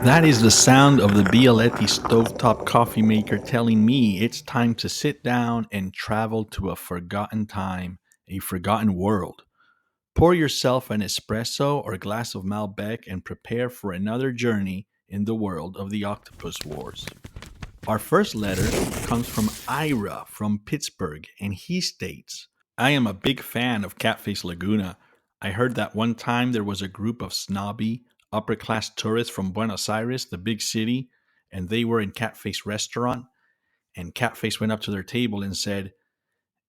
That is the sound of the Bialetti stovetop coffee maker telling me it's time to sit down and travel to a forgotten time, a forgotten world. Pour yourself an espresso or glass of Malbec and prepare for another journey in the world of the Octopus Wars. Our first letter comes from Ira from Pittsburgh, and he states, I am a big fan of Catface Laguna. I heard that one time there was a group of snobby, upper class tourists from Buenos Aires, the big city, and they were in Catface restaurant, and Catface went up to their table and said,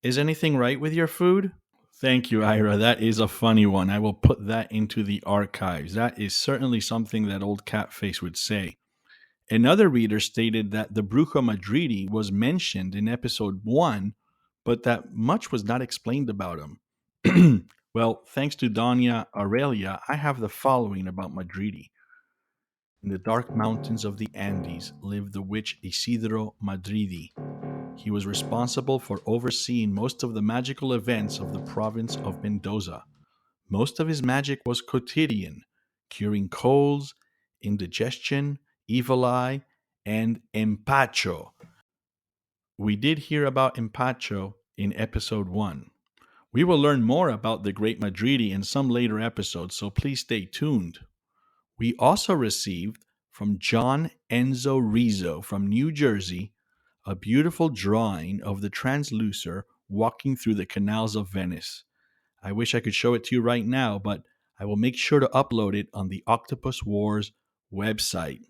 Is anything right with your food? Thank you, Ira. That is a funny one. I will put that into the archives. That is certainly something that old Catface would say. Another reader stated that the Brujo Madridi was mentioned in episode 1, but that much was not explained about him. Well, thanks to Doña Aurelia, I have the following about Madridi. In the dark mountains of the Andes lived the witch Isidro Madridi. He was responsible for overseeing most of the magical events of the province of Mendoza. Most of his magic was quotidian, curing colds, indigestion, evil eye, and empacho. We did hear about empacho in episode 1. We will learn more about the great Madridi in some later episodes, so please stay tuned. We also received from John Enzo Rizzo from New Jersey a beautiful drawing of the translucer walking through the canals of Venice. I wish I could show it to you right now, but I will make sure to upload it on the Octopus Wars website.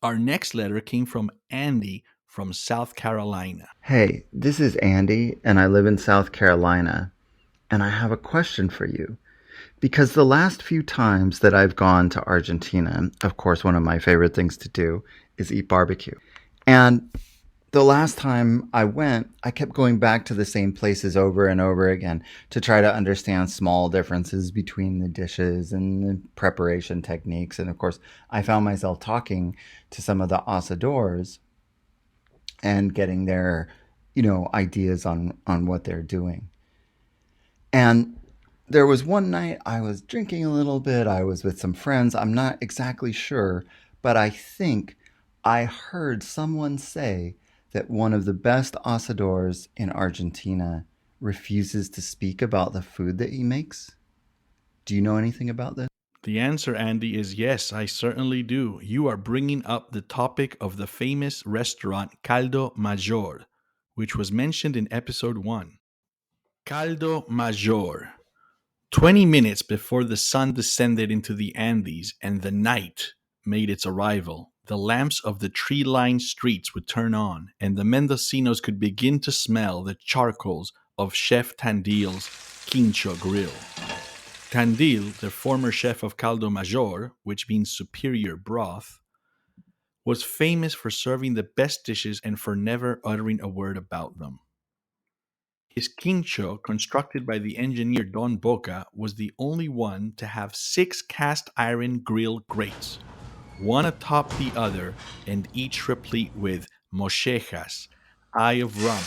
Our next letter came from Andy from South Carolina. Hey, this is Andy, and I live in South Carolina, and I have a question for you. Because the last few times that I've gone to Argentina, of course, one of my favorite things to do is eat barbecue. And the last time I went, I kept going back to the same places over and over again to try to understand small differences between the dishes and the preparation techniques. And of course, I found myself talking to some of the asadores and getting their, ideas on what they're doing. And there was one night I was drinking a little bit. I was with some friends. I'm not exactly sure, but I think I heard someone say that one of the best asadores in Argentina refuses to speak about the food that he makes. Do you know anything about this? The answer, Andy, is yes, I certainly do. You are bringing up the topic of the famous restaurant Caldo Mayor, which was mentioned in episode 1. Caldo Mayor. 20 minutes before the sun descended into the Andes and the night made its arrival, the lamps of the tree-lined streets would turn on, and the Mendocinos could begin to smell the charcoals of Chef Tandil's Quincho grill. Tandil, the former chef of Caldo Mayor, which means superior broth, was famous for serving the best dishes and for never uttering a word about them. His quincho, constructed by the engineer Don Boca, was the only one to have 6 cast iron grill grates, one atop the other, and each replete with mochejas, eye of rump,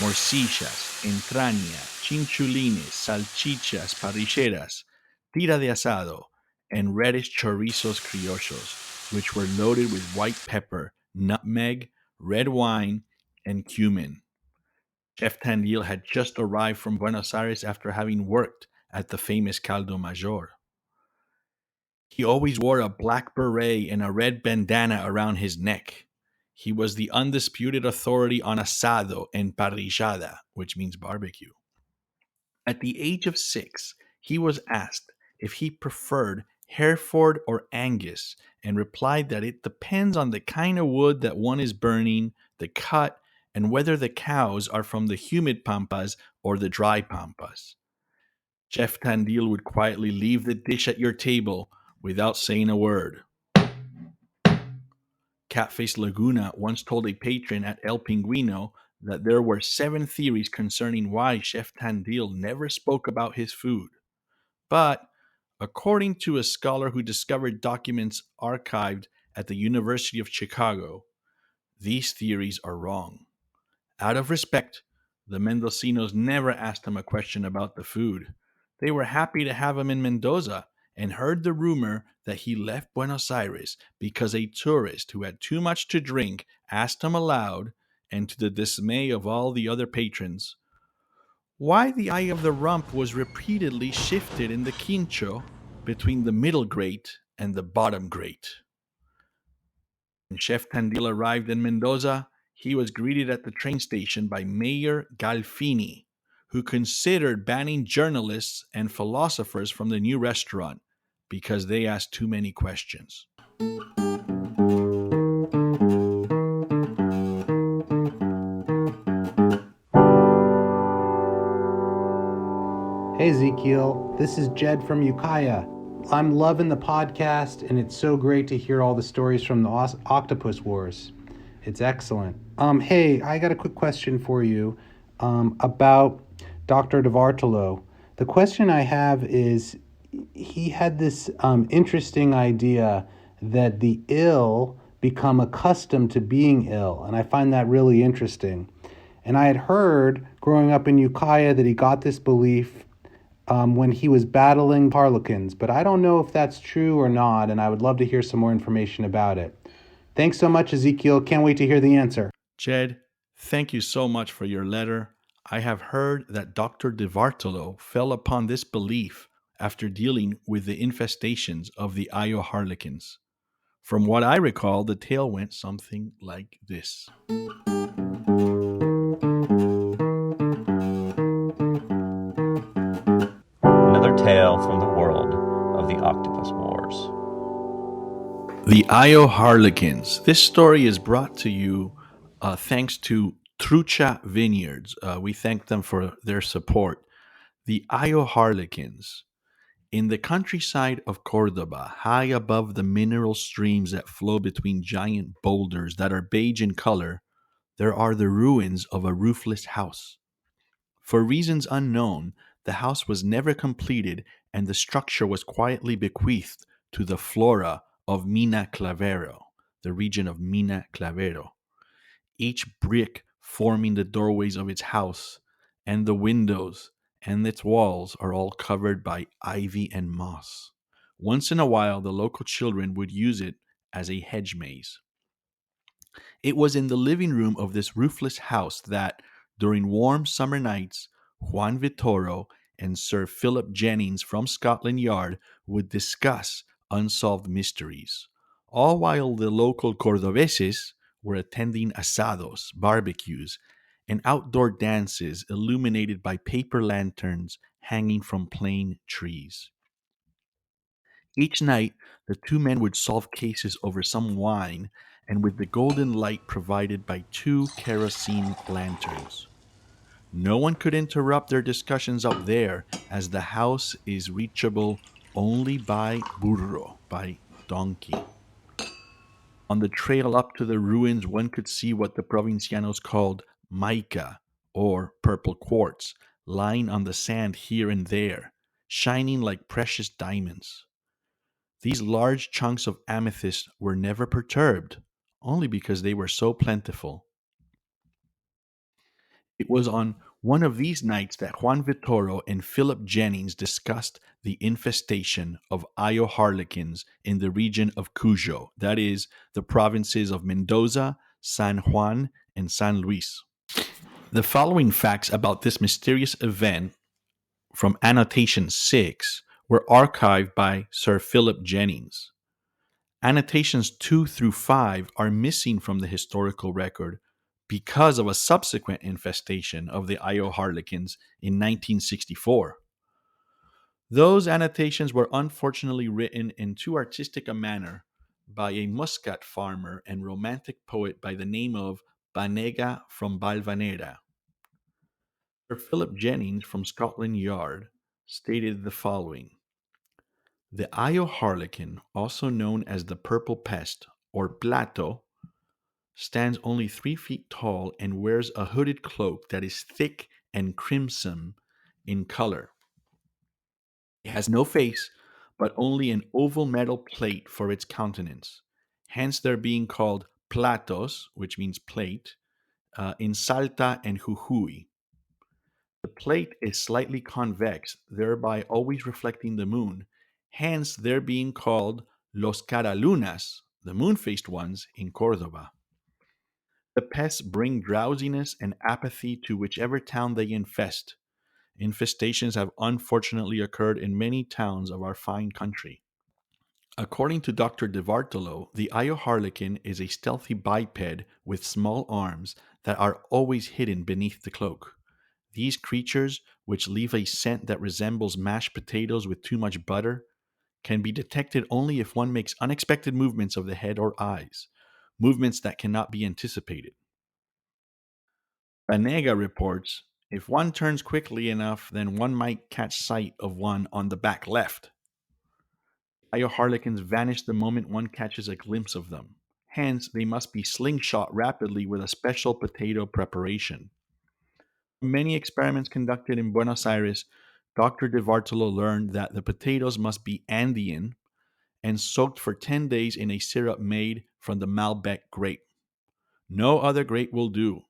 morcillas, entraña, chinchulines, salchichas, parrilleras, tira de asado, and reddish chorizos criollos, which were loaded with white pepper, nutmeg, red wine, and cumin. Chef Tandil had just arrived from Buenos Aires after having worked at the famous Caldo Mayor. He always wore a black beret and a red bandana around his neck. He was the undisputed authority on asado and parrillada, which means barbecue. At the age of 6, he was asked if he preferred Hereford or Angus and replied that it depends on the kind of wood that one is burning, the cut, and whether the cows are from the humid pampas or the dry pampas. Chef Tandil would quietly leave the dish at your table without saying a word. Catface Laguna once told a patron at El Pinguino that there were 7 theories concerning why Chef Tandil never spoke about his food. But, according to a scholar who discovered documents archived at the University of Chicago, these theories are wrong. Out of respect, the Mendocinos never asked him a question about the food. They were happy to have him in Mendoza, and heard the rumor that he left Buenos Aires because a tourist who had too much to drink asked him aloud, and to the dismay of all the other patrons, why the eye of the rump was repeatedly shifted in the quincho between the middle grate and the bottom grate. When Chef Tandil arrived in Mendoza, he was greeted at the train station by Mayor Galfini, who considered banning journalists and philosophers from the new restaurant because they asked too many questions. Hey Ezekiel, this is Jed from Ukiah. I'm loving the podcast, and it's so great to hear all the stories from the Octopus Wars. It's excellent. Hey, I got a quick question for you about Dr. DiVártolo. The question I have is, he had this interesting idea that the ill become accustomed to being ill, and I find that really interesting. And I had heard growing up in Ukiah that he got this belief when he was battling Harlequins, but I don't know if that's true or not, and I would love to hear some more information about it. Thanks so much, Ezekiel. Can't wait to hear the answer. Jed, thank you so much for your letter. I have heard that Dr. DiVártolo fell upon this belief after dealing with the infestations of the Io Harlequins. From what I recall, the tale went something like this. Another tale from the world of the Octopus Wars. The Io Harlequins. This story is brought to you thanks to Trucha Vineyards. We thank them for their support. The Io Harlequins. In the countryside of Cordoba, high above the mineral streams that flow between giant boulders that are beige in color, there are the ruins of a roofless house. For reasons unknown, the house was never completed and the structure was quietly bequeathed to the flora of Mina Clavero, the region of Mina Clavero. Each brick forming the doorways of its house and the windows and its walls are all covered by ivy and moss. Once in a while, the local children would use it as a hedge maze. It was in the living room of this roofless house that, during warm summer nights, Juan Vittorio and Sir Philip Jennings from Scotland Yard would discuss unsolved mysteries, all while the local Cordobeses were attending asados, barbecues, and outdoor dances illuminated by paper lanterns hanging from plane trees. Each night, the two men would solve cases over some wine and with the golden light provided by two kerosene lanterns. No one could interrupt their discussions up there, as the house is reachable only by burro, by donkey. On the trail up to the ruins, one could see what the provincianos called mica, or purple quartz, lying on the sand here and there, shining like precious diamonds. These large chunks of amethyst were never perturbed, only because they were so plentiful. It was on one of these nights that Juan Vittorio and Philip Jennings discussed the infestation of Io Harlequins in the region of Cuyo, that is, the provinces of Mendoza, San Juan, and San Luis. The following facts about this mysterious event from Annotation 6 were archived by Sir Philip Jennings. Annotations 2 through 5 are missing from the historical record because of a subsequent infestation of the Io Harlequins in 1964. Those annotations were unfortunately written in too artistic a manner by a Muscat farmer and romantic poet by the name of Banega from Balvanera. Sir Philip Jennings from Scotland Yard stated the following. The Io Harlequin, also known as the purple pest or plato, stands only 3 feet tall and wears a hooded cloak that is thick and crimson in color. It has no face, but only an oval metal plate for its countenance, hence their being called platos, which means plate, in Salta and Jujuy. The plate is slightly convex, thereby always reflecting the moon, hence their being called Los Caralunas, the moon-faced ones, in Cordoba. The pests bring drowsiness and apathy to whichever town they infest. Infestations have unfortunately occurred in many towns of our fine country. According to Dr. DiVártolo, the Io Harlequin is a stealthy biped with small arms that are always hidden beneath the cloak. These creatures, which leave a scent that resembles mashed potatoes with too much butter, can be detected only if one makes unexpected movements of the head or eyes, movements that cannot be anticipated. Banega reports, if one turns quickly enough, then one might catch sight of one on the back left. Io Harlequins vanish the moment one catches a glimpse of them. Hence, they must be slingshot rapidly with a special potato preparation. From many experiments conducted in Buenos Aires, Dr. DiVártolo learned that the potatoes must be Andean and soaked for 10 days in a syrup made from the Malbec grape. No other grape will do.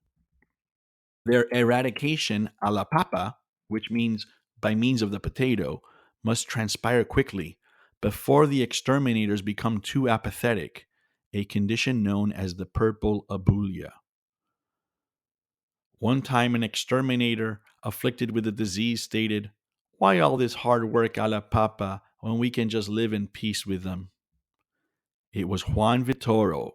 Their eradication a la papa, which means by means of the potato, must transpire quickly before the exterminators become too apathetic, a condition known as the purple abulia. One time, an exterminator afflicted with the disease stated, "Why all this hard work a la papa when we can just live in peace with them?" It was Juan Vitoro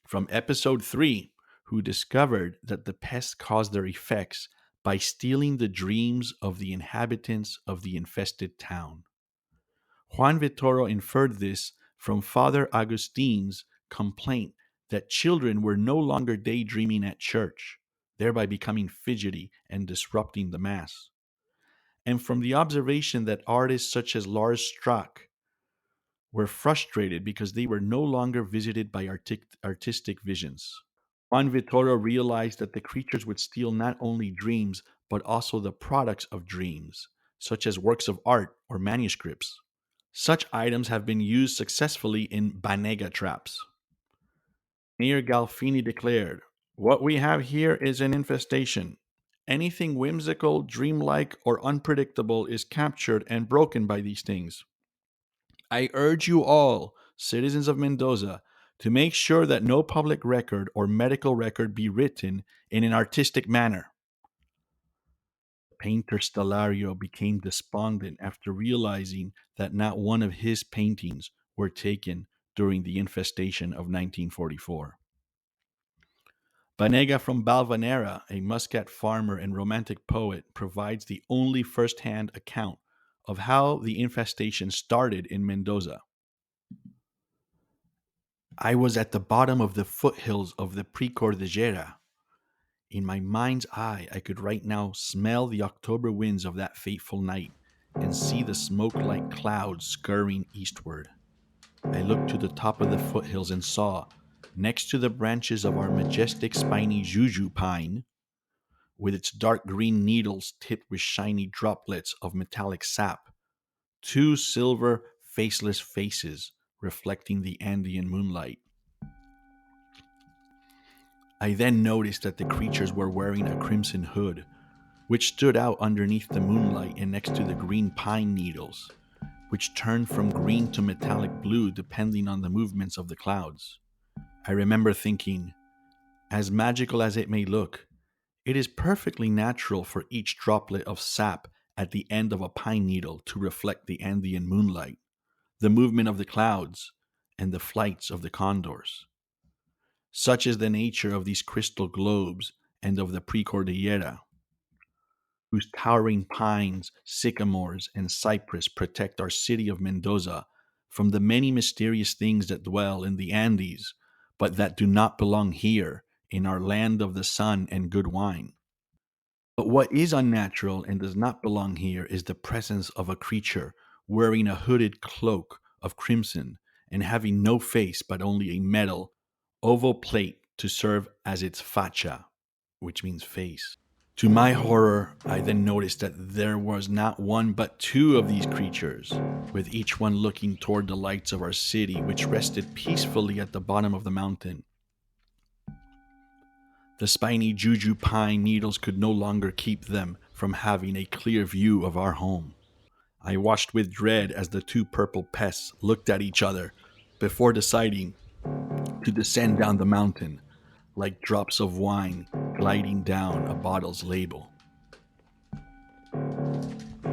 from episode 3 who discovered that the pests caused their effects by stealing the dreams of the inhabitants of the infested town. Juan Vitoro inferred this from Father Agustine's complaint that children were no longer daydreaming at church, thereby becoming fidgety and disrupting the Mass, and from the observation that artists such as Lars Strack were frustrated because they were no longer visited by artistic visions. Juan Vitoro realized that the creatures would steal not only dreams, but also the products of dreams, such as works of art or manuscripts. Such items have been used successfully in Banega traps. Mayor Galfini declared, "What we have here is an infestation. Anything whimsical, dreamlike, or unpredictable is captured and broken by these things. I urge you all, citizens of Mendoza, to make sure that no public record or medical record be written in an artistic manner." Painter Stellario became despondent after realizing that not one of his paintings were taken during the infestation of 1944. Banega from Balvanera, a Muscat farmer and romantic poet, provides the only first-hand account of how the infestation started in Mendoza. I was at the bottom of the foothills of the Precordillera. In my mind's eye, I could right now smell the October winds of that fateful night and see the smoke-like clouds scurrying eastward. I looked to the top of the foothills and saw, next to the branches of our majestic spiny juju pine, with its dark green needles tipped with shiny droplets of metallic sap, two silver, faceless faces reflecting the Andean moonlight. I then noticed that the creatures were wearing a crimson hood, which stood out underneath the moonlight and next to the green pine needles, which turned from green to metallic blue depending on the movements of the clouds. I remember thinking, as magical as it may look, it is perfectly natural for each droplet of sap at the end of a pine needle to reflect the Andean moonlight, the movement of the clouds, and the flights of the condors. Such is the nature of these crystal globes and of the Precordillera, whose towering pines, sycamores, and cypress protect our city of Mendoza from the many mysterious things that dwell in the Andes, but that do not belong here in our land of the sun and good wine. But what is unnatural and does not belong here is the presence of a creature wearing a hooded cloak of crimson and having no face but only a metal oval plate to serve as its facha, which means face. To my horror, I then noticed that there was not one but two of these creatures, with each one looking toward the lights of our city, which rested peacefully at the bottom of the mountain. The spiny juju pine needles could no longer keep them from having a clear view of our home. I watched with dread as the two purple pests looked at each other before deciding to descend down the mountain like drops of wine gliding down a bottle's label.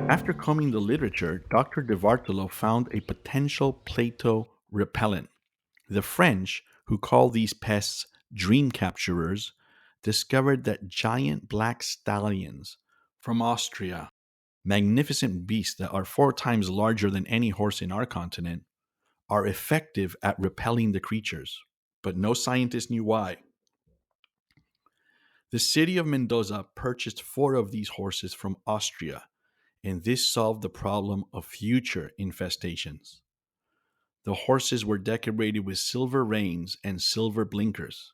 After combing the literature, Dr. DiVártolo found a potential Plato repellent. The French, who call these pests dream capturers, discovered that giant black stallions from Austria, magnificent beasts that are 4 times larger than any horse in our continent, are effective at repelling the creatures. But no scientist knew why. The city of Mendoza purchased 4 of these horses from Austria, and this solved the problem of future infestations. The horses were decorated with silver reins and silver blinkers.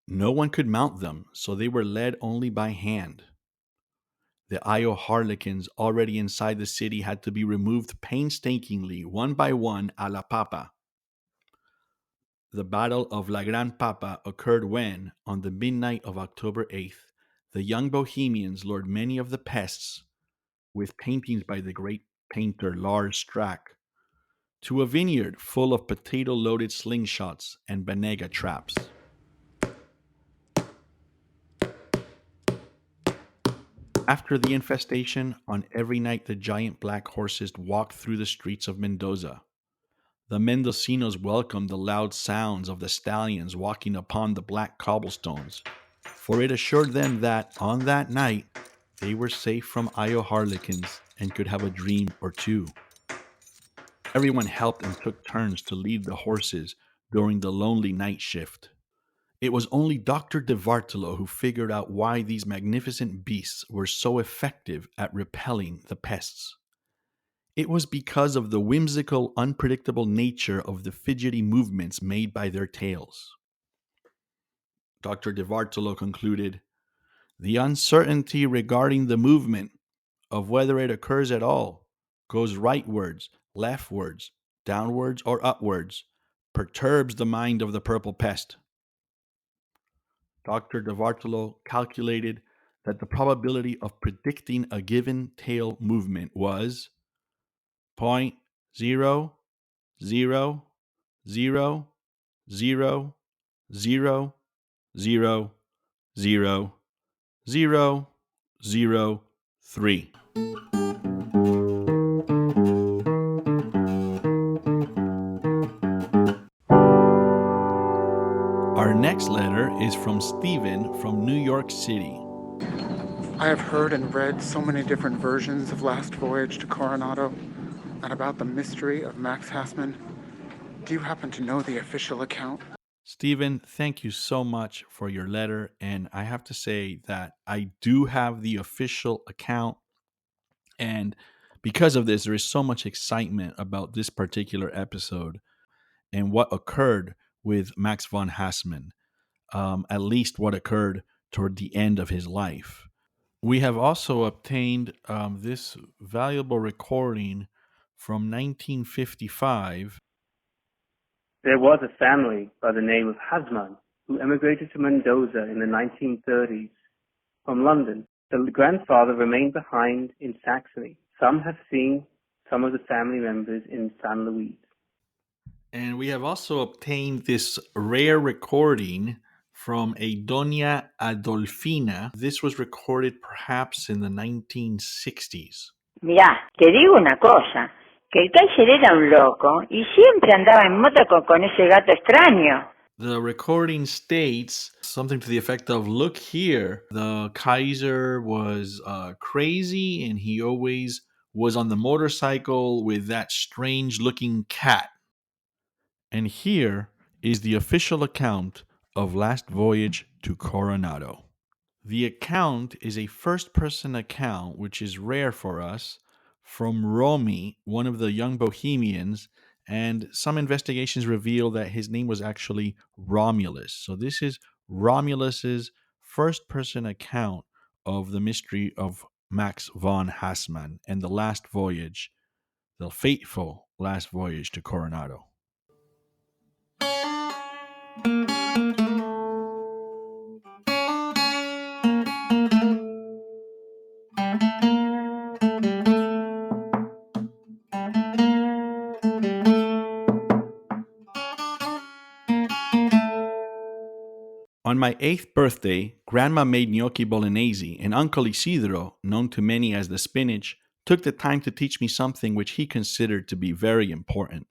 No one could mount them, so they were led only by hand. The Io Harlequins already inside the city had to be removed painstakingly, one by one, a la papa. The Battle of La Gran Papa occurred when, on the midnight of October 8th, the Young Bohemians lured many of the pests, with paintings by the great painter Lars Strack, to a vineyard full of potato-loaded slingshots and banega traps. After the infestation, on every night the giant black horses walked through the streets of Mendoza. The Mendocinos welcomed the loud sounds of the stallions walking upon the black cobblestones, for it assured them that, on that night, they were safe from Io Harlequins and could have a dream or two. Everyone helped and took turns to lead the horses during the lonely night shift. It was only Dr. DiVártolo who figured out why these magnificent beasts were so effective at repelling the pests. It was because of the whimsical, unpredictable nature of the fidgety movements made by their tails. Dr. DiVártolo concluded, "The uncertainty regarding the movement, of whether it occurs at all, goes rightwards, leftwards, downwards, or upwards, perturbs the mind of the purple pest." Dr. DiVártolo calculated that the probability of predicting a given tail movement was 0.0000000003. Our next letter is from Stephen from New York City. I have heard and read so many different versions of Last Voyage to Coronado and about the mystery of Max Hassmann. Do you happen to know the official account? Stephen, thank you so much for your letter. And I have to say that I do have the official account. And because of this, there is so much excitement about this particular episode and what occurred with Max von Hassmann, at least what occurred toward the end of his life. We have also obtained this valuable recording from 1955. There was a family by the name of Hassmann who emigrated to Mendoza in the 1930s. From London, the grandfather remained behind in Saxony. Some have seen some of the family members in San Luis. And we have also obtained this rare recording from a Doña Adolfina. This was recorded perhaps in the 1960s. Mirá, te digo una cosa, que el Kaiser era un loco y siempre andaba en moto con ese gato extraño. The recording states something to the effect of, look here, the Kaiser was crazy and he always was on the motorcycle with that strange looking cat. And here is the official account of Last Voyage to Coronado. The account is a first-person account, which is rare for us, from Romy, one of the Young Bohemians, and some investigations reveal that his name was actually Romulus. So this is Romulus's first-person account of the mystery of Max von Hassmann and the last voyage, the fateful last voyage to Coronado. On my 8th birthday, Grandma made gnocchi bolognese, and Uncle Isidro, known to many as the Spinach, took the time to teach me something which he considered to be very important.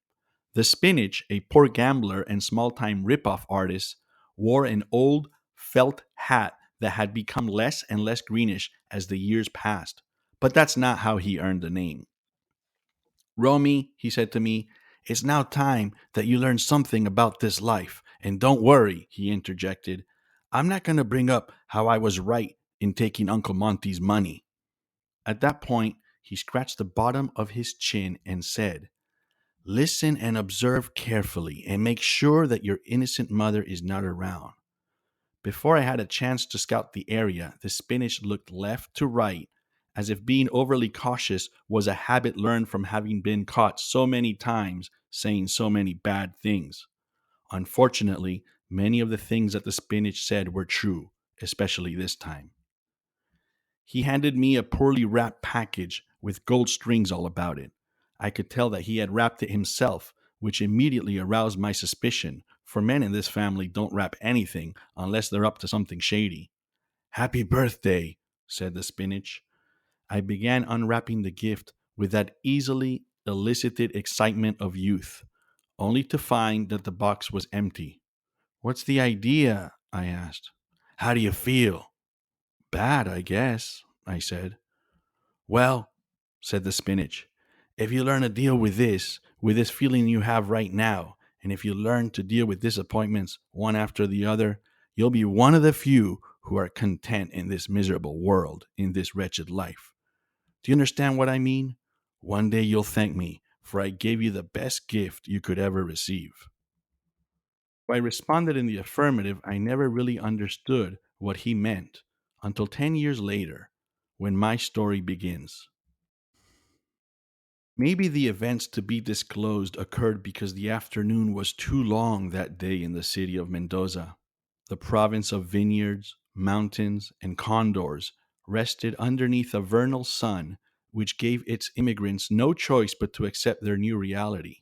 The Spinach, a poor gambler and small-time rip-off artist, wore an old felt hat that had become less and less greenish as the years passed. But that's not how he earned the name. Romy, he said to me, it's now time that you learn something about this life. And don't worry, he interjected. I'm not going to bring up how I was right in taking Uncle Monty's money. At that point, he scratched the bottom of his chin and said, listen and observe carefully and make sure that your innocent mother is not around. Before I had a chance to scout the area, the Spinach looked left to right, as if being overly cautious was a habit learned from having been caught so many times saying so many bad things. Unfortunately, many of the things that the Spinach said were true, especially this time. He handed me a poorly wrapped package with gold strings all about it. I could tell that he had wrapped it himself, which immediately aroused my suspicion, for men in this family don't wrap anything unless they're up to something shady. Happy birthday, said the Spinach. I began unwrapping the gift with that easily elicited excitement of youth, only to find that the box was empty. What's the idea? I asked. How do you feel? Bad, I guess, I said. Well, said the Spinach, if you learn to deal with this feeling you have right now, and if you learn to deal with disappointments one after the other, you'll be one of the few who are content in this miserable world, in this wretched life. Do you understand what I mean? One day you'll thank me, for I gave you the best gift you could ever receive. When I responded in the affirmative, I never really understood what he meant until 10 years later, when my story begins. Maybe the events to be disclosed occurred because the afternoon was too long that day in the city of Mendoza. The province of vineyards, mountains, and condors rested underneath a vernal sun which gave its immigrants no choice but to accept their new reality,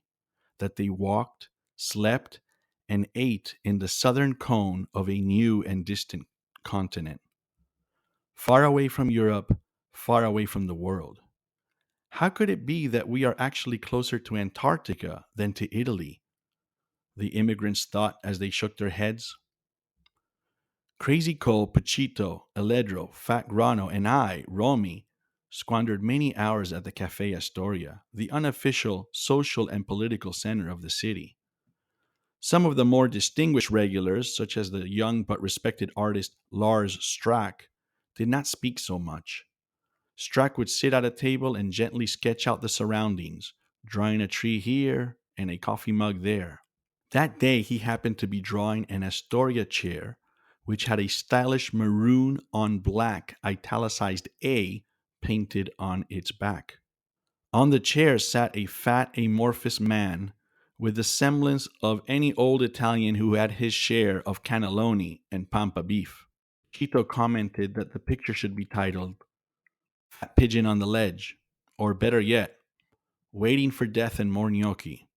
that they walked, slept, and ate in the southern cone of a new and distant continent. Far away from Europe, far away from the world. How could it be that we are actually closer to Antarctica than to Italy? The immigrants thought as they shook their heads. Crazy Cole, Pachito, Eledro, Fat Grano, and I, Romy, squandered many hours at the Cafe Astoria, the unofficial social and political center of the city. Some of the more distinguished regulars, such as the young but respected artist Lars Strack, did not speak so much. Strack would sit at a table and gently sketch out the surroundings, drawing a tree here and a coffee mug there. That day he happened to be drawing an Astoria chair, which had a stylish maroon on black italicized A painted on its back. On the chair sat a fat, amorphous man with the semblance of any old Italian who had his share of cannelloni and pampa beef. Chito commented that the picture should be titled Fat Pigeon on the Ledge, or better yet, Waiting for Death and More Gnocchi.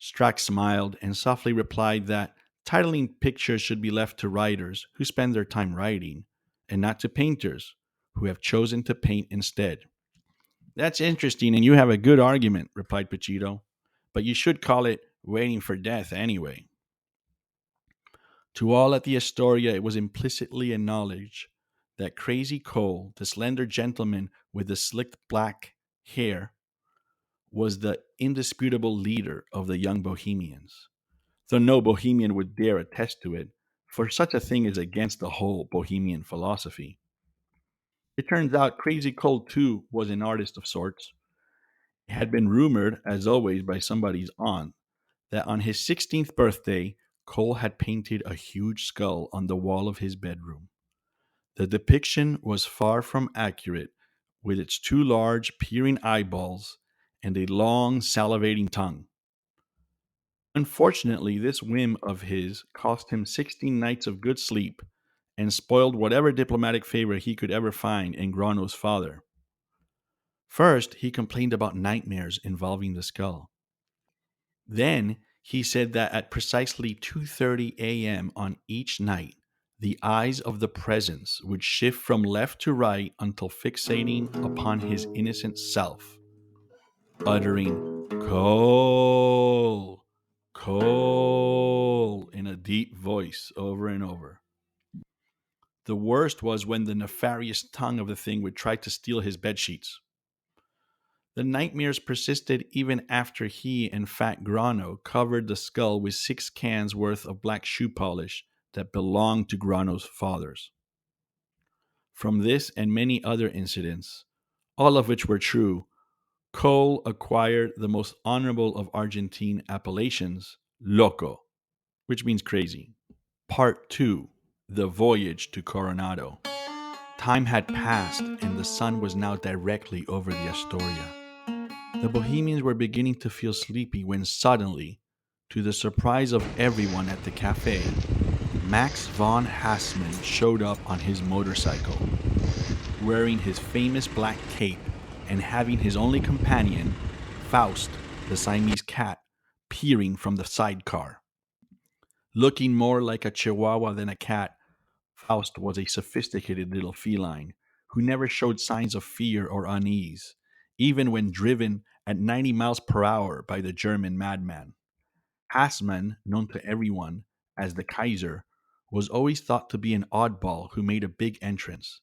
Strack smiled and softly replied that titling pictures should be left to writers who spend their time writing, and not to painters who have chosen to paint instead. That's interesting, and you have a good argument, replied Pachito, but you should call it Waiting for Death anyway. To all at the Astoria, it was implicitly acknowledged that Crazy Cole, the slender gentleman with the slicked black hair, was the indisputable leader of the Young Bohemians, though no Bohemian would dare attest to it, for such a thing is against the whole Bohemian philosophy. It turns out Crazy Cole, too, was an artist of sorts. It had been rumored, as always by somebody's aunt, that on his 16th birthday, Cole had painted a huge skull on the wall of his bedroom. The depiction was far from accurate, with its two large, peering eyeballs and a long, salivating tongue. Unfortunately, this whim of his cost him 16 nights of good sleep and spoiled whatever diplomatic favor he could ever find in Grano's father. First, he complained about nightmares involving the skull. Then, He said that at precisely 2:30 a.m. on each night, the eyes of the presence would shift from left to right until fixating upon his innocent self, uttering "Cole, Cole" in a deep voice over and over. The worst was when the nefarious tongue of the thing would try to steal his bed sheets. The nightmares persisted even after he and Fat Grano covered the skull with 6 cans worth of black shoe polish that belonged to Grano's fathers. From this and many other incidents, all of which were true, Cole acquired the most honorable of Argentine appellations, Loco, which means crazy. Part 2: The Voyage to Coronado. Time had passed, and the sun was now directly over the Astoria. The Bohemians were beginning to feel sleepy when suddenly, to the surprise of everyone at the cafe, Max von Hassmann showed up on his motorcycle, wearing his famous black cape and having his only companion, Faust, the Siamese cat, peering from the sidecar. Looking more like a chihuahua than a cat, Faust was a sophisticated little feline who never showed signs of fear or unease, even when driven at 90 miles per hour by the German madman. Hassmann, known to everyone as the Kaiser, was always thought to be an oddball who made a big entrance,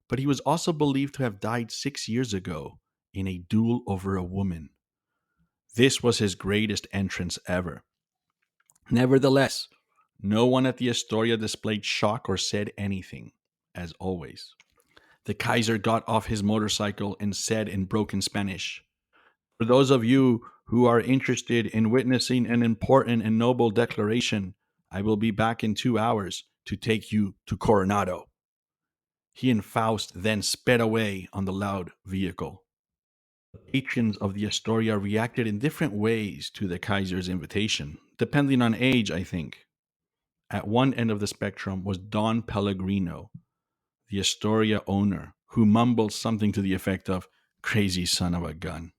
but he was also believed to have died 6 years ago in a duel over a woman. This was his greatest entrance ever. Nevertheless, no one at the Astoria displayed shock or said anything, as always. The Kaiser got off his motorcycle and said in broken Spanish, "For those of you who are interested in witnessing an important and noble declaration, I will be back in 2 hours to take you to Coronado." He and Faust then sped away on the loud vehicle. The patrons of the Astoria reacted in different ways to the Kaiser's invitation, depending on age, I think. At one end of the spectrum was Don Pellegrino, the Astoria owner, who mumbled something to the effect of "crazy son of a gun."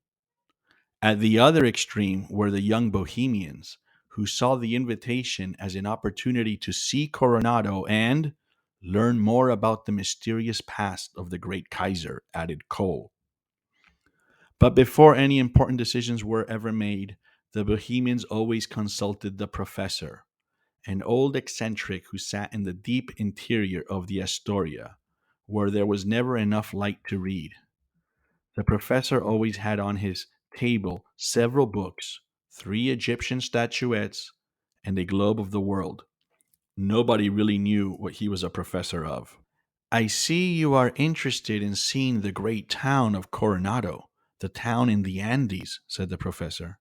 At the other extreme were the Young Bohemians, who saw the invitation as an opportunity to see Coronado and learn more about the mysterious past of the great Kaiser, added Cole. But before any important decisions were ever made, the Bohemians always consulted the professor, an old eccentric who sat in the deep interior of the Astoria, where there was never enough light to read. The professor always had on his table several books, 3 Egyptian statuettes, and a globe of the world. Nobody really knew what he was a professor of. "I see you are interested in seeing the great town of Coronado, the town in the Andes," said the professor.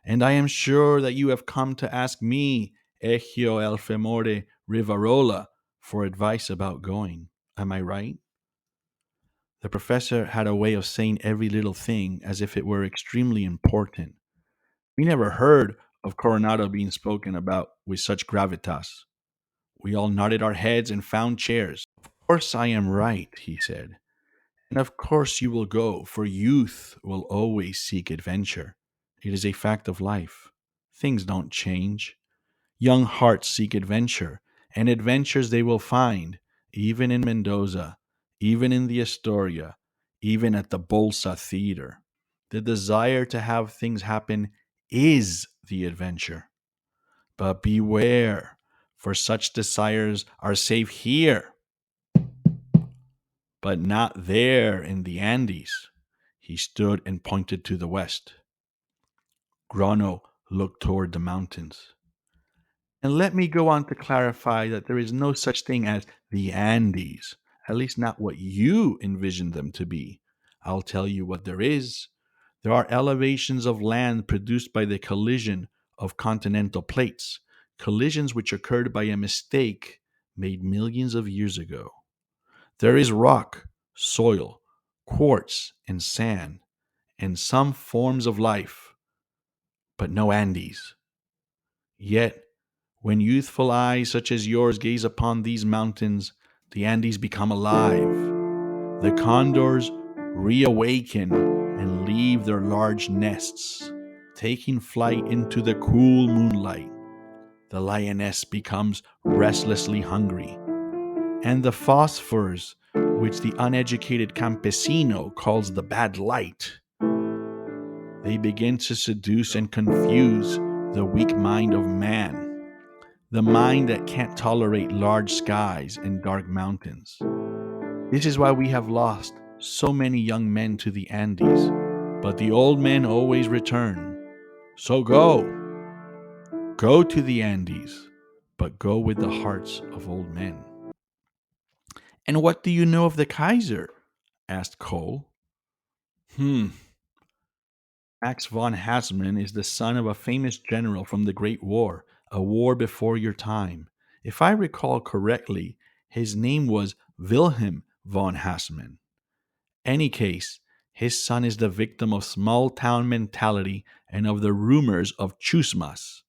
"And I am sure that you have come to ask me, Io el Femore Rivarola, for advice about going. Am I right?" The professor had a way of saying every little thing as if it were extremely important. We never heard of Coronado being spoken about with such gravitas. We all nodded our heads and found chairs. "Of course I am right," he said. "And of course you will go, for youth will always seek adventure. It is a fact of life. Things don't change. Young hearts seek adventure, and adventures they will find, even in Mendoza, even in the Astoria, even at the Bolsa Theater. The desire to have things happen is the adventure. But beware, for such desires are safe here, but not there in the Andes." He stood and pointed to the west. Grano looked toward the mountains. "And let me go on to clarify that there is no such thing as the Andes, at least not what you envision them to be. I'll tell you what there is. There are elevations of land produced by the collision of continental plates, collisions which occurred by a mistake made millions of years ago. There is rock, soil, quartz, and sand, and some forms of life, but no Andes. Yet, when youthful eyes such as yours gaze upon these mountains, the Andes become alive. The condors reawaken and leave their large nests, taking flight into the cool moonlight. The lioness becomes restlessly hungry, and the phosphors, which the uneducated campesino calls the bad light, they begin to seduce and confuse the weak mind of man, the mind that can't tolerate large skies and dark mountains. This is why we have lost so many young men to the Andes, but the old men always return. So go to the Andes, but go with the hearts of old men. And what do you know of the Kaiser? Asked Cole. Max von Hassmann is the son of a famous general from the Great War, a war before your time. If I recall correctly, his name was Wilhelm von Hassmann. Any case, his son is the victim of small town mentality and of the rumors of chusmas,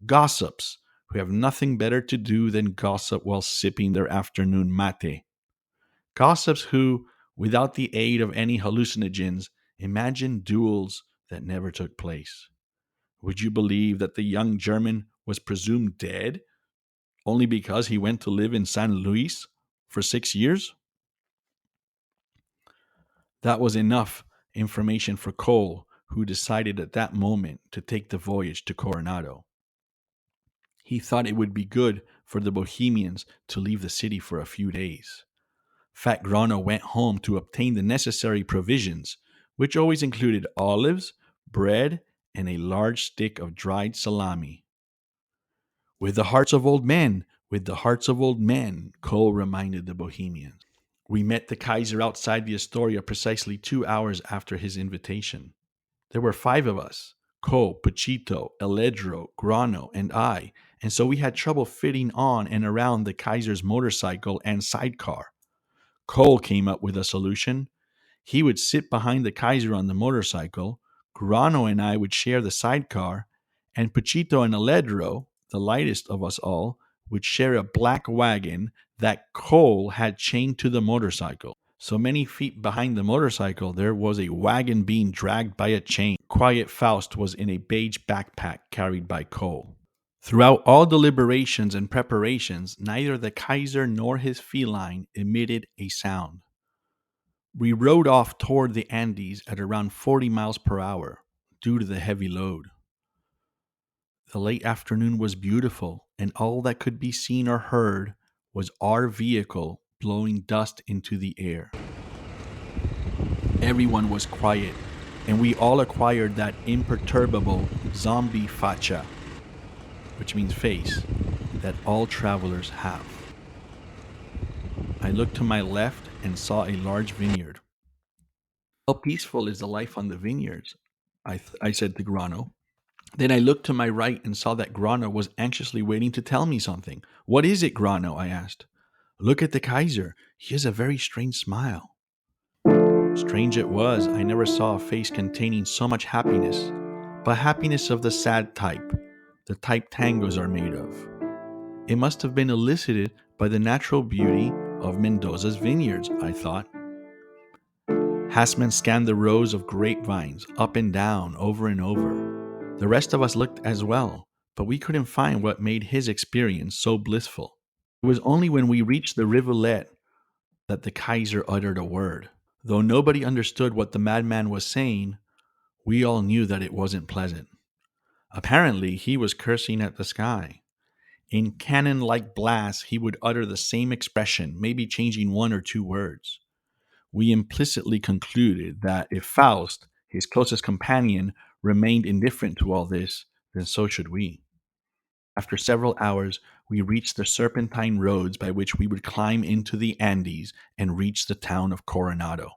gossips who have nothing better to do than gossip while sipping their afternoon mate. Gossips who, without the aid of any hallucinogens, imagine duels that never took place. Would you believe that the young German was presumed dead only because he went to live in San Luis for 6 years? That was enough information for Cole, who decided at that moment to take the voyage to Coronado. He thought it would be good for the Bohemians to leave the city for a few days. Fat Grano went home to obtain the necessary provisions, which always included olives, bread, and a large stick of dried salami. With the hearts of old men, with the hearts of old men, Cole reminded the Bohemians. We met the Kaiser outside the Astoria precisely 2 hours after his invitation. There were 5 of us, Cole, Pachito, Eledro, Grano, and I, and so we had trouble fitting on and around the Kaiser's motorcycle and sidecar. Cole came up with a solution. He would sit behind the Kaiser on the motorcycle, Grano and I would share the sidecar, and Pachito and Eledro, the lightest of us all, would share a black wagon that Cole had chained to the motorcycle. So many feet behind the motorcycle, there was a wagon being dragged by a chain. Quiet Faust was in a beige backpack carried by Cole. Throughout all deliberations and preparations, neither the Kaiser nor his feline emitted a sound. We rode off toward the Andes at around 40 miles per hour due to the heavy load. The late afternoon was beautiful, and all that could be seen or heard was our vehicle blowing dust into the air. Everyone was quiet, and we all acquired that imperturbable zombie facha, which means face, that all travelers have. I looked to my left and saw a large vineyard. How peaceful is the life on the vineyards, I said to Grano. Then I looked to my right and saw that Grano was anxiously waiting to tell me something. What is it, Grano? I asked. Look at the Kaiser. He has a very strange smile. Strange it was. I never saw a face containing so much happiness, but happiness of the sad type, the type tangos are made of. It must have been elicited by the natural beauty of Mendoza's vineyards, I thought. Hassmann scanned the rows of grapevines up and down, over and over. The rest of us looked as well, but we couldn't find what made his experience so blissful. It was only when we reached the rivulet that the Kaiser uttered a word. Though nobody understood what the madman was saying, we all knew that it wasn't pleasant. Apparently, he was cursing at the sky. In cannon-like blasts, he would utter the same expression, maybe changing 1 or 2 words. We implicitly concluded that if Faust, his closest companion, remained indifferent to all this, then so should we. After several hours, we reached the serpentine roads by which we would climb into the Andes and reach the town of Coronado.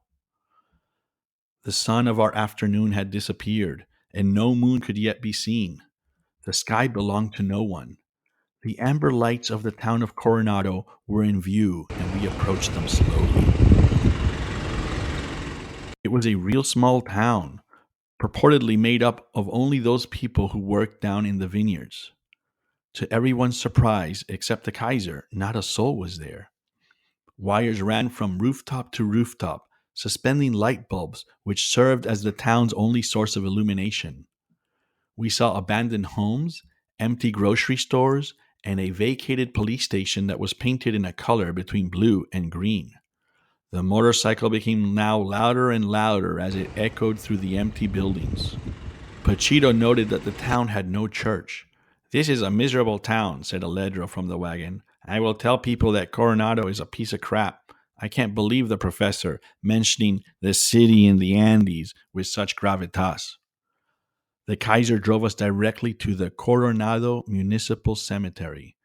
The sun of our afternoon had disappeared, and no moon could yet be seen. The sky belonged to no one. The amber lights of the town of Coronado were in view, and we approached them slowly. It was a real small town, purportedly made up of only those people who worked down in the vineyards. To everyone's surprise, except the Kaiser, not a soul was there. Wires ran from rooftop to rooftop, suspending light bulbs which served as the town's only source of illumination. We saw abandoned homes, empty grocery stores, and a vacated police station that was painted in a color between blue and green. The motorcycle became now louder and louder as it echoed through the empty buildings. Pachito noted that the town had no church. "This is a miserable town," said Aledro from the wagon. "I will tell people that Coronado is a piece of crap. I can't believe the professor mentioning the city in the Andes with such gravitas." The Kaiser drove us directly to the Coronado Municipal Cemetery,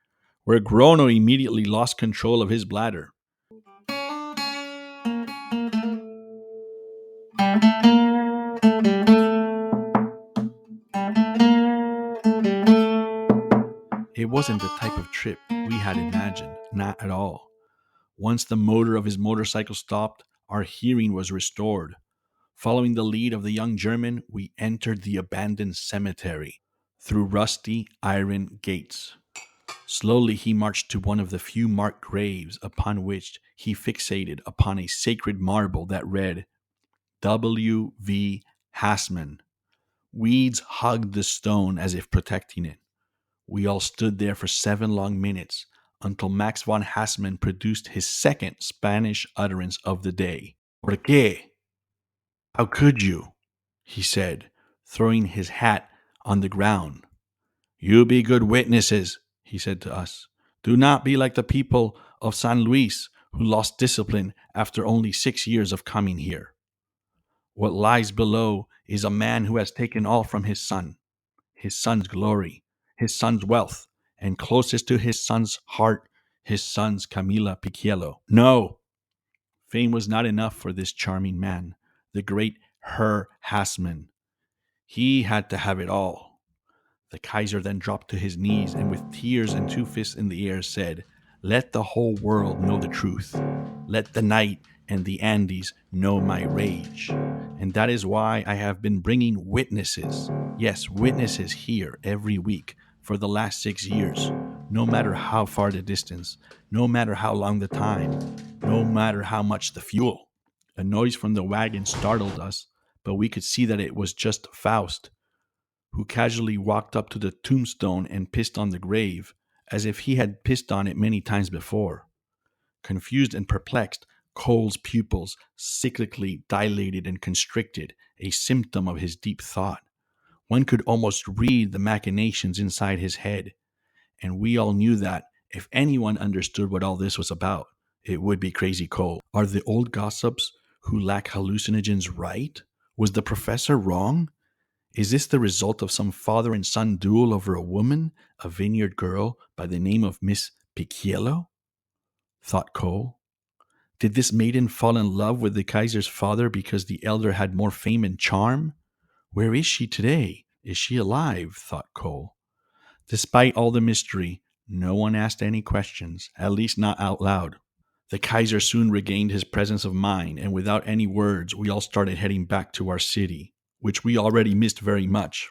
where Grono immediately lost control of his bladder. It wasn't the type of trip we had imagined, not at all. Once the motor of his motorcycle stopped, our hearing was restored. Following the lead of the young German, we entered the abandoned cemetery through rusty iron gates. Slowly he marched to one of the few marked graves, upon which he fixated upon a sacred marble that read, W. V. Hassmann. Weeds hugged the stone as if protecting it. We all stood there for 7 long minutes until Max von Hassmann produced his second Spanish utterance of the day. "¿Por qué? How could you?" he said, throwing his hat on the ground. "You be good witnesses," he said to us. "Do not be like the people of San Luis who lost discipline after only 6 years of coming here. What lies below is a man who has taken all from his son's glory, his son's wealth, and closest to his son's heart, his son's Camila Picchiello. No! Fame was not enough for this charming man, the great Herr Hassmann. He had to have it all." The Kaiser then dropped to his knees and with tears and 2 fists in the air said, "Let the whole world know the truth. Let the night and the Andes know my rage. And that is why I have been bringing witnesses, yes, witnesses here every week for the last 6 years, no matter how far the distance, no matter how long the time, no matter how much the fuel." A noise from the wagon startled us, but we could see that it was just Faust, who casually walked up to the tombstone and pissed on the grave, as if he had pissed on it many times before. Confused and perplexed, Cole's pupils cyclically dilated and constricted, a symptom of his deep thought. One could almost read the machinations inside his head, and we all knew that if anyone understood what all this was about, it would be Crazy Cole. Are the old gossips who lack hallucinogens right? Was the professor wrong? Is this the result of some father and son duel over a woman, a vineyard girl by the name of Miss Picchiello? Thought Cole. Did this maiden fall in love with the Kaiser's father because the elder had more fame and charm? Where is she today? Is she alive? Thought Cole. Despite all the mystery, no one asked any questions, at least not out loud. The Kaiser soon regained his presence of mind, and without any words, we all started heading back to our city, which we already missed very much.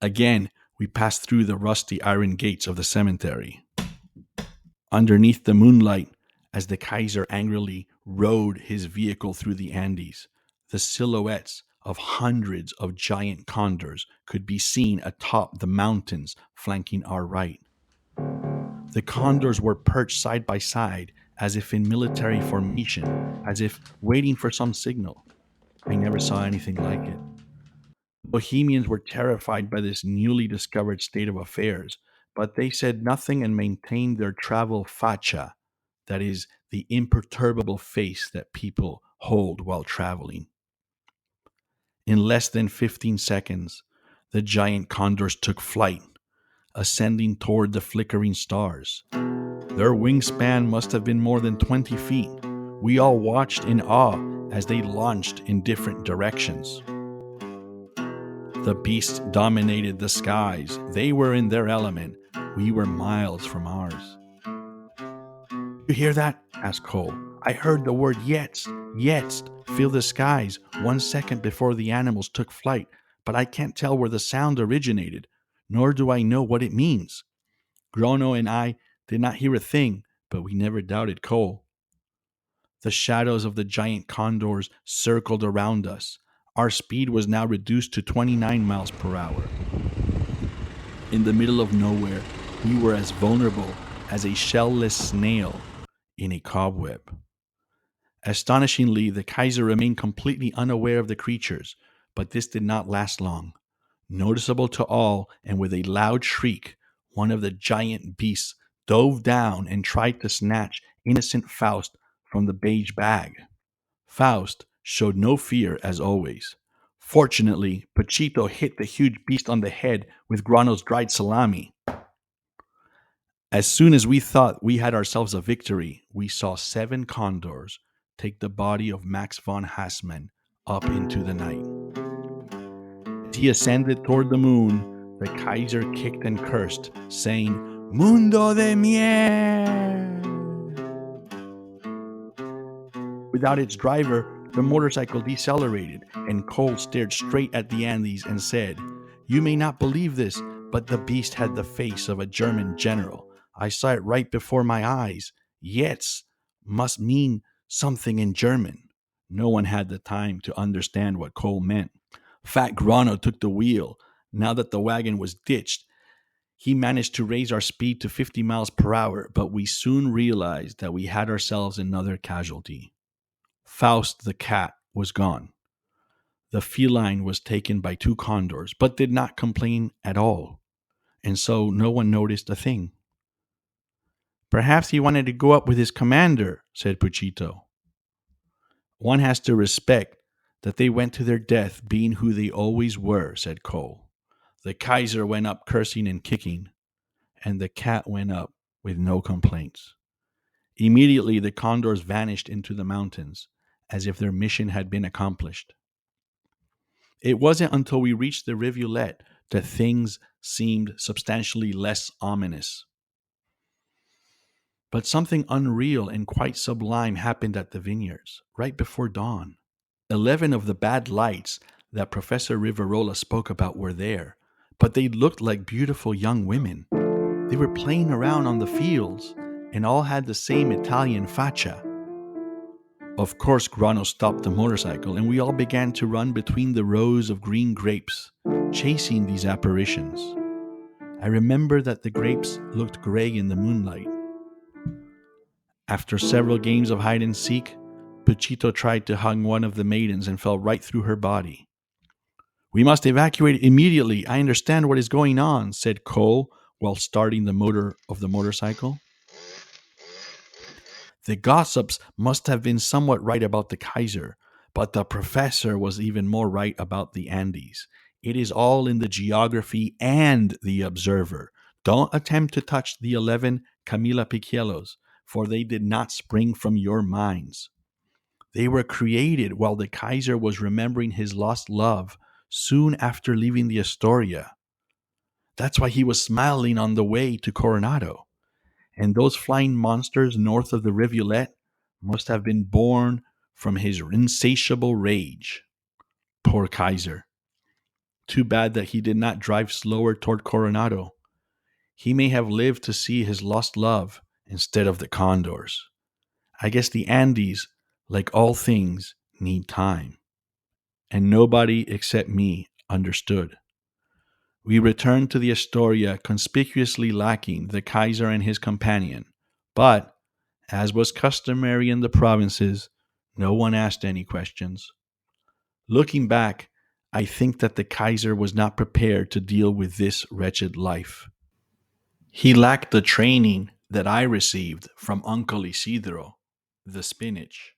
Again, we passed through the rusty iron gates of the cemetery. Underneath the moonlight, as the Kaiser angrily rode his vehicle through the Andes, the silhouettes of hundreds of giant condors could be seen atop the mountains flanking our right. The condors were perched side by side, as if in military formation, as if waiting for some signal. I never saw anything like it. Bohemians were terrified by this newly discovered state of affairs, but they said nothing and maintained their travel facha, that is, the imperturbable face that people hold while traveling. In less than 15 seconds, the giant condors took flight, ascending toward the flickering stars. Their wingspan must have been more than 20 feet. We all watched in awe as they launched in different directions. The beasts dominated the skies. They were in their element. We were miles from ours. "You hear that?" asked Cole. "I heard the word jetzt, jetzt, fill the skies 1 second before the animals took flight, but I can't tell where the sound originated, nor do I know what it means." Grono and I did not hear a thing, but we never doubted Cole. The shadows of the giant condors circled around us. Our speed was now reduced to 29 miles per hour. In the middle of nowhere, we were as vulnerable as a shellless snail in a cobweb. Astonishingly, the Kaiser remained completely unaware of the creatures, but this did not last long. Noticeable to all, and with a loud shriek, one of the giant beasts dove down and tried to snatch innocent Faust from the beige bag. Faust showed no fear as always. Fortunately, Pachito hit the huge beast on the head with Grano's dried salami. As soon as we thought we had ourselves a victory, we saw 7 condors take the body of Max von Hassmann up into the night. As he ascended toward the moon, the Kaiser kicked and cursed, saying, "Mundo de mier!" Without its driver, the motorcycle decelerated, and Cole stared straight at the Andes and said, "You may not believe this, but the beast had the face of a German general. I saw it right before my eyes. Jetzt must mean something in German." No one had the time to understand what Cole meant. Fat Grano took the wheel. Now that the wagon was ditched, he managed to raise our speed to 50 miles per hour, but we soon realized that we had ourselves another casualty. Faust the cat was gone. The feline was taken by 2 condors, but did not complain at all, and so no one noticed a thing. "Perhaps he wanted to go up with his commander," said Puchito. "One has to respect that they went to their death being who they always were," said Cole. The Kaiser went up cursing and kicking, and the cat went up with no complaints. Immediately, the condors vanished into the mountains, as if their mission had been accomplished. It wasn't until we reached the rivulet that things seemed substantially less ominous. But something unreal and quite sublime happened at the vineyards, right before dawn. 11 of the bad lights that Professor Rivarola spoke about were there, but they looked like beautiful young women. They were playing around on the fields, and all had the same Italian faccia. Of course, Grano stopped the motorcycle, and we all began to run between the rows of green grapes, chasing these apparitions. I remember that the grapes looked gray in the moonlight. After several games of hide and seek, Puchito tried to hug one of the maidens and fell right through her body. "We must evacuate immediately. I understand what is going on," said Cole while starting the motor of the motorcycle. The gossips must have been somewhat right about the Kaiser, but the professor was even more right about the Andes. It is all in the geography and the observer. Don't attempt to touch the 11 Camila Piquielos, for they did not spring from your minds. They were created while the Kaiser was remembering his lost love soon after leaving the Astoria. That's why he was smiling on the way to Coronado. And those flying monsters north of the rivulet must have been born from his insatiable rage. Poor Kaiser. Too bad that he did not drive slower toward Coronado. He may have lived to see his lost love instead of the condors. I guess the Andes, like all things, need time. And nobody except me understood. We returned to the Astoria, conspicuously lacking the Kaiser and his companion, but, as was customary in the provinces, no one asked any questions. Looking back, I think that the Kaiser was not prepared to deal with this wretched life. He lacked the training that I received from Uncle Isidro, the spinach.